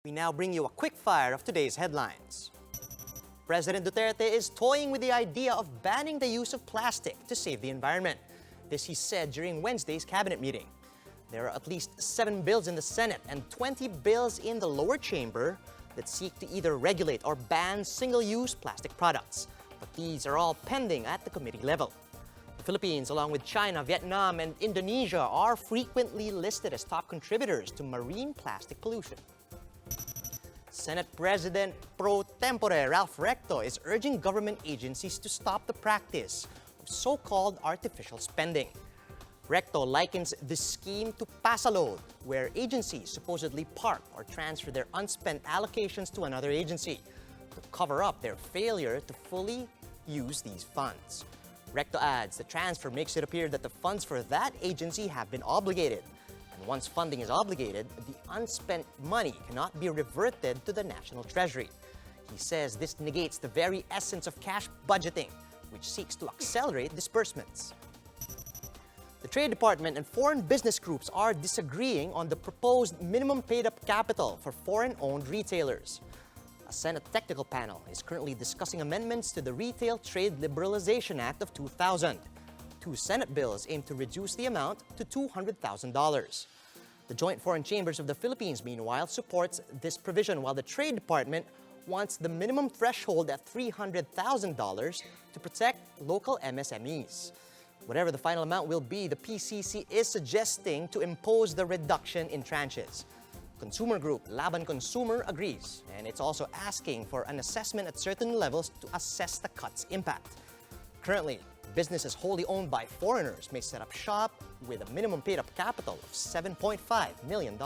We now bring you a quick fire of today's headlines. President Duterte is toying with the idea of banning the use of plastic to save the environment. This he said during Wednesday's cabinet meeting. There are at least 7 bills in the Senate and 20 bills in the lower chamber that seek to either regulate or ban single-use plastic products. But these are all pending at the committee level. The Philippines, along with China, Vietnam, and Indonesia, are frequently listed as top contributors to marine plastic pollution. Senate President pro tempore Ralph Recto is urging government agencies to stop the practice of so-called artificial spending. Recto likens the scheme to pass-a-load, where agencies supposedly park or transfer their unspent allocations to another agency to cover up their failure to fully use these funds. Recto adds the transfer makes it appear that the funds for that agency have been obligated. And once funding is obligated, the unspent money cannot be reverted to the National Treasury. He says this negates the very essence of cash budgeting, which seeks to accelerate disbursements. The Trade Department and foreign business groups are disagreeing on the proposed minimum paid-up capital for foreign-owned retailers. A Senate technical panel is currently discussing amendments to the Retail Trade Liberalization Act of 2000. 2 Senate bills aim to reduce the amount to $200,000. The Joint Foreign Chambers of the Philippines, meanwhile, supports this provision, while the Trade Department wants the minimum threshold at $300,000 to protect local MSMEs. Whatever the final amount will be, the PCC is suggesting to impose the reduction in tranches. Consumer group Laban Consumer agrees, and it's also asking for an assessment at certain levels to assess the cut's impact. Currently, businesses wholly owned by foreigners may set up shop with a minimum paid-up capital of $7.5 million.